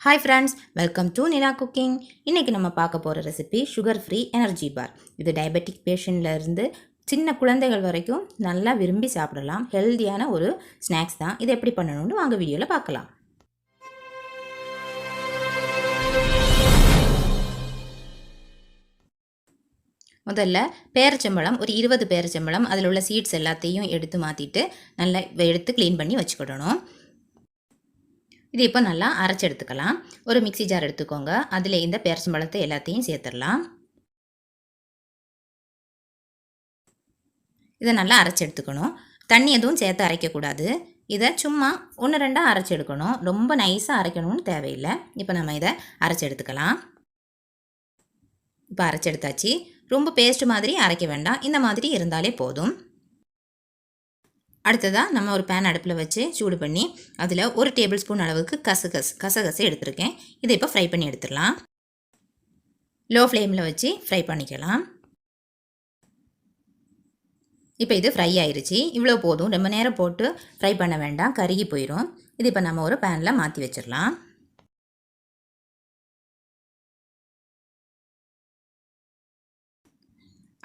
Hi friends, welcome to NILA Cooking. இன்னைக்கு நம்ம பார்க்க போற ரெசிபி சுகர் ஃப்ரீ எனர்ஜி பார். இது டயபெட்டிக் பேஷண்ட்ல இருந்து சின்ன குழந்தைகள் வரைக்கும் நல்லா விரும்பி சாப்பிடலாம். ஹெல்தியான ஒரு ஸ்நாக்ஸ் தான். இது எப்படி பண்ணணும்னு வாங்க வீடியோல பார்க்கலாம். முதல்ல பேரிச்சம்பழம் ஒரு 20 பேரிச்சம்பழம் அதில் உள்ள சீட்ஸ் எல்லாத்தையும் எடுத்து மாற்றிட்டு நல்லா எடுத்து க்ளீன் பண்ணி வச்சுக்கிடணும். இது இப்போ நல்லா அரைச்சி எடுத்துக்கலாம். ஒரு மிக்சி ஜார் எடுத்துக்கோங்க. அதில் இந்த பேரிச்சம்பழத்தை எல்லாத்தையும் சேர்த்துடலாம். இதை நல்லா அரைச்சி எடுத்துக்கணும். தண்ணி எதுவும் சேர்த்து அரைக்கக்கூடாது. இதை சும்மா 1-2 அரைச்சி எடுக்கணும். ரொம்ப நைஸாக அரைக்கணும்னு தேவையில்லை. இப்போ நம்ம இதை அரைச்சி எடுத்துக்கலாம். இப்போ அரைச்சி எடுத்தாச்சு. ரொம்ப பேஸ்ட் மாதிரி அரைக்க வேண்டாம். இந்த மாதிரி இருந்தாலே போதும். அடுத்ததாக நம்ம ஒரு பேன் அடுப்பில் வச்சு சூடு பண்ணி அதில் 1 டேபிள் ஸ்பூன் அளவுக்கு கசகசை எடுத்திருக்கேன். இதை இப்போ ஃப்ரை பண்ணி எடுத்துடலாம். லோ ஃப்ளேமில் வச்சு ஃப்ரை பண்ணிக்கலாம். இப்போ இது ஃப்ரை ஆயிடுச்சு. இவ்வளோ போதும். ரொம்ப நேரம் போட்டு ஃப்ரை பண்ண வேண்டாம், கருகி போயிடும். இது இப்போ நம்ம ஒரு பேனில் மாற்றி வச்சிடலாம்.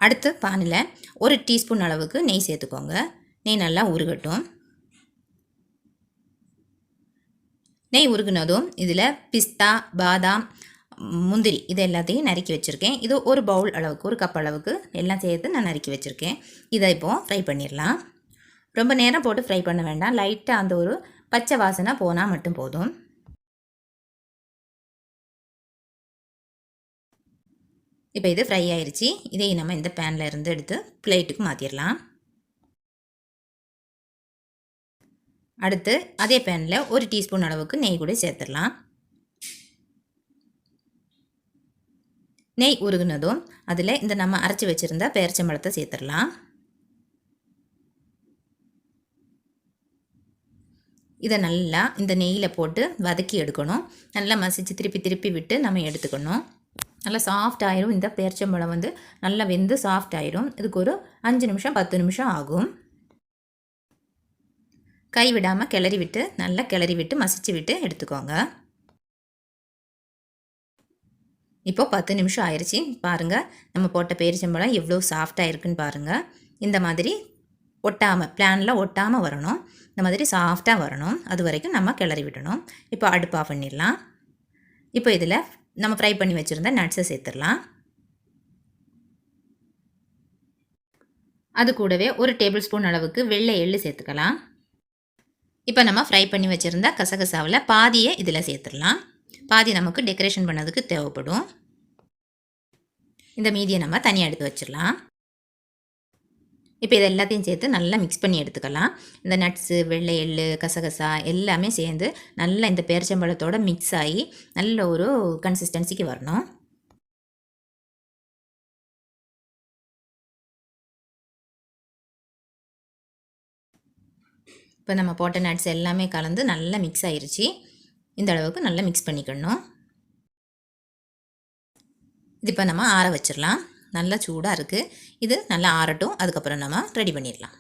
அடுத்து பானில் 1 டீஸ்பூன் அளவுக்கு நெய் சேர்த்துக்கோங்க. நெய் நல்லா உருகட்டும். நெய் உருகுனதும் இதில் பிஸ்தா, பாதாம், முந்திரி இது எல்லாத்தையும் நறுக்கி வச்சுருக்கேன். இது ஒரு பவுல் அளவுக்கு, ஒரு கப் அளவுக்கு எல்லாம் சேர்த்து நான் நறுக்கி வச்சுருக்கேன். இதை இப்போது ஃப்ரை பண்ணிடலாம். ரொம்ப நேரம் போட்டு ஃப்ரை பண்ண வேண்டாம். லைட்டாக அந்த ஒரு பச்சை வாசனை போனால் மட்டும் போதும். இப்போ இது ஃப்ரை ஆயிடுச்சு. இதை நம்ம இந்த பேனில் இருந்து எடுத்து பிளேட்டுக்கு மாற்றிடலாம். அடுத்து அதே பேனில் 1 டீஸ்பூன் அளவுக்கு நெய் கூட சேர்த்துடலாம். நெய் உருகுனதும் அதில் இந்த நம்ம அரைச்சி வச்சுருந்த பேரிச்சம்பழத்தை சேர்த்துடலாம். இதை நல்லா இந்த நெய்யில் போட்டு வதக்கி எடுக்கணும். நல்லா மசிச்சு திருப்பி திருப்பி விட்டு நம்ம எடுத்துக்கணும். நல்லா சாஃப்ட் ஆயிரும். இந்த பேரிச்சம்பழம் நல்லா வெந்து சாஃப்ட் ஆயிரும். இதுக்கு ஒரு 5 நிமிஷம் 10 நிமிஷம் ஆகும். கை விடாமல் கிளறி விட்டு நல்லா கிளறி விட்டு மசிச்சு விட்டு எடுத்துக்கோங்க. இப்போ 10 நிமிஷம் ஆயிடுச்சு. பாருங்கள், நம்ம போட்ட பேரிச்சம்பழம் எவ்வளோ சாஃப்டாக இருக்குன்னு பாருங்கள். இந்த மாதிரி ஒட்டாமல் பேனில் ஒட்டாமல் வரணும். இந்த மாதிரி சாஃப்டாக வரணும். அது வரைக்கும் நம்ம கிளறி விடணும். இப்போ அடுப்பு ஆஃப் பண்ணிடலாம். இப்போ இதில் நம்ம ஃப்ரை பண்ணி வச்சுருந்த நட்ஸை சேர்த்துடலாம். அது கூடவே 1 டேபிள் ஸ்பூன் அளவுக்கு வெள்ளை எள்ளு சேர்த்துக்கலாம். இப்போ நம்ம ஃப்ரை பண்ணி வச்சுருந்த கசகசாவில் பாதியை இதில் சேர்த்துடலாம். பாதி நமக்கு டெக்கரேஷன் பண்ணதுக்கு தேவைப்படும். இந்த மீதியை நம்ம தனியாக எடுத்து வச்சிடலாம். இப்போ இது எல்லாத்தையும் சேர்த்து நல்லா மிக்ஸ் பண்ணி எடுத்துக்கலாம். இந்த நட்ஸு, வெள்ளை எள்ளு, கசகசா எல்லாமே சேர்ந்து நல்லா இந்த பேரிச்சம்பழத்தோடு மிக்ஸ் ஆகி நல்ல ஒரு கன்சிஸ்டன்சிக்கு வரணும். இப்போ நம்ம போட்ட நட்ஸ் எல்லாமே கலந்து நல்லா மிக்ஸ் ஆயிடுச்சு. இந்த அளவுக்கு நல்லா மிக்ஸ் பண்ணிக்கணும். இது இப்போ நம்ம ஆற வச்சிடலாம். நல்லா சூடாக இருக்குது. இது நல்லா ஆறட்டும். அதுக்கப்புறம் நம்ம ரெடி பண்ணிடலாம்.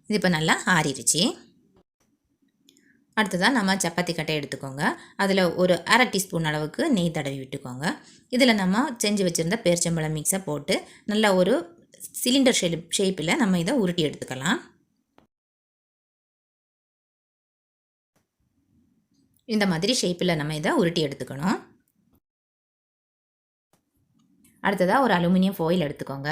இது இப்போ நல்லா ஆறிடுச்சு. அடுத்ததாக நம்ம சப்பாத்தி கட்டை எடுத்துக்கோங்க. அதில் ஒரு 1/2 டீஸ்பூன் அளவுக்கு நெய் தடவி விட்டுக்கோங்க. இதில் நம்ம செஞ்சு வச்சுருந்த பேரிச்சம்பழம் மிக்ஸை போட்டு நல்லா ஒரு சிலிண்டர் ஷேப்பில் நம்ம இதை உருட்டி எடுத்துக்கலாம். இந்த மாதிரி ஷேப்பில் நம்ம இதை உருட்டி எடுத்துக்கணும். அடுத்ததாக ஒரு அலுமினியம் ஃபாயில் எடுத்துக்கோங்க.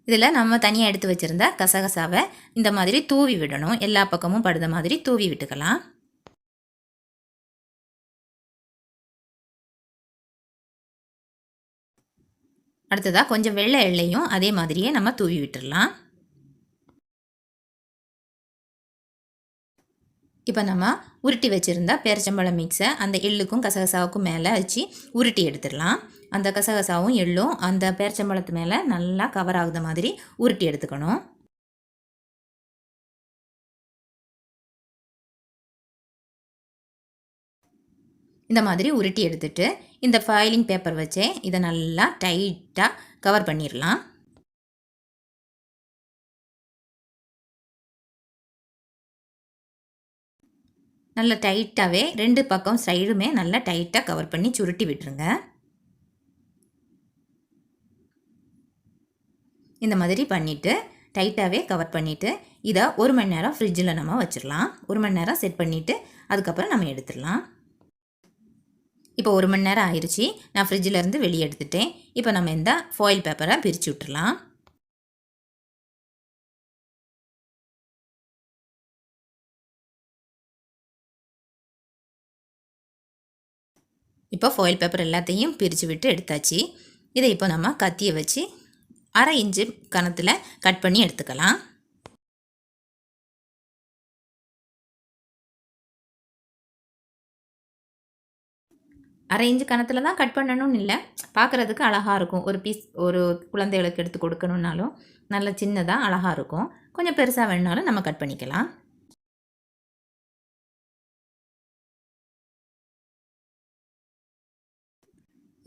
இதில் நம்ம தனியாக எடுத்து வச்சுருந்த கசகசாவை இந்த மாதிரி தூவி விடணும். எல்லா பக்கமும் படுத மாதிரி தூவி விட்டுக்கலாம். அடுத்ததாக கொஞ்சம் வெள்ளை எள்ளையும் அதே மாதிரியே நம்ம தூவி விட்டுடலாம். இப்போ நம்ம உருட்டி வச்சுருந்த பேரிச்சம்பழம் மிக்ஸை அந்த எள்ளுக்கும் கசகசாவுக்கும் மேலே வச்சு உருட்டி எடுத்துடலாம். அந்த கசகசாவும் எள்ளும் அந்த பேரிச்சம்பழத்து மேலே நல்லா கவர் ஆகுத மாதிரி உருட்டி எடுத்துக்கணும். இந்த மாதிரி உருட்டி எடுத்துட்டு இந்த ஃபைலிங் பேப்பர் வச்சு இதை நல்லா டைட்டாக கவர் பண்ணிடலாம். நல்லா டைட்டாகவே 2 பக்கம் சைடுமே நல்லா டைட்டாக கவர் பண்ணி சுருட்டி விட்டுருங்க. இந்த மாதிரி பண்ணிவிட்டு டைட்டாகவே கவர் பண்ணிவிட்டு இதை 1 மணி நேரம் ஃப்ரிட்ஜில் நம்ம வச்சிடலாம். 1 மணி நேரம் செட் பண்ணிவிட்டு அதுக்கப்புறம் நம்ம எடுத்துடலாம். இப்போ 1 மணி நேரம் ஆயிடுச்சு. நான் ஃப்ரிட்ஜிலேருந்து வெளியே எடுத்துட்டேன். இப்போ நம்ம இந்த ஃபாயில் பேப்பரை பிரித்து விட்டுடலாம். இப்போ ஃபாயில் பேப்பர் எல்லாத்தையும் பிரித்து விட்டு எடுத்தாச்சு. இதை இப்போ நம்ம கத்தியை வச்சு 1/2 இன்ச்சு கனத்தில் கட் பண்ணி எடுத்துக்கலாம். அரை இன்ச்சு கனத்தில் தான் கட் பண்ணணும்னு இல்லை, பார்க்குறதுக்கு அழகாக இருக்கும். ஒரு பீஸ் ஒரு குழந்தைகளுக்கு எடுத்து கொடுக்கணுன்னாலும் நல்ல சின்னதாக அழகாக இருக்கும். கொஞ்சம் பெருசாக வேணுனாலும் நம்ம கட் பண்ணிக்கலாம்.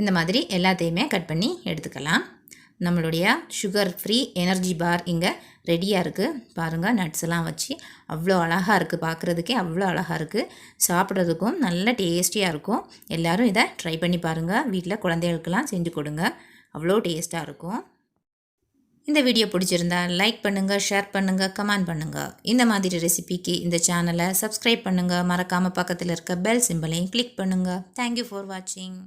இந்த மாதிரி எல்லாத்தையுமே கட் பண்ணி எடுத்துக்கலாம். நம்மளுடைய சுகர் ஃப்ரீ எனர்ஜி பார் இங்கே ரெடியாக இருக்குது. பாருங்கள், நட்ஸ் எல்லாம் வச்சு அவ்வளோ அழகாக இருக்குது. பார்க்குறதுக்கே அவ்வளோ அழகாக இருக்குது. சாப்பிட்றதுக்கும் நல்ல டேஸ்டியாக இருக்கும். எல்லோரும் இதை ட்ரை பண்ணி பாருங்கள். வீட்டில் குழந்தைகளுக்கெல்லாம் செஞ்சு கொடுங்க. அவ்வளோ டேஸ்ட்டாக இருக்கும். இந்த வீடியோ பிடிச்சிருந்தா லைக் பண்ணுங்கள், ஷேர் பண்ணுங்கள், கமெண்ட் பண்ணுங்கள். இந்த மாதிரி ரெசிபிக்கு இந்த சேனலை சப்ஸ்கிரைப் பண்ணுங்கள். மறக்காமல் பக்கத்தில் இருக்க பெல் சிம்பலையும் கிளிக் பண்ணுங்கள். தேங்க்யூ ஃபார் வாட்சிங்.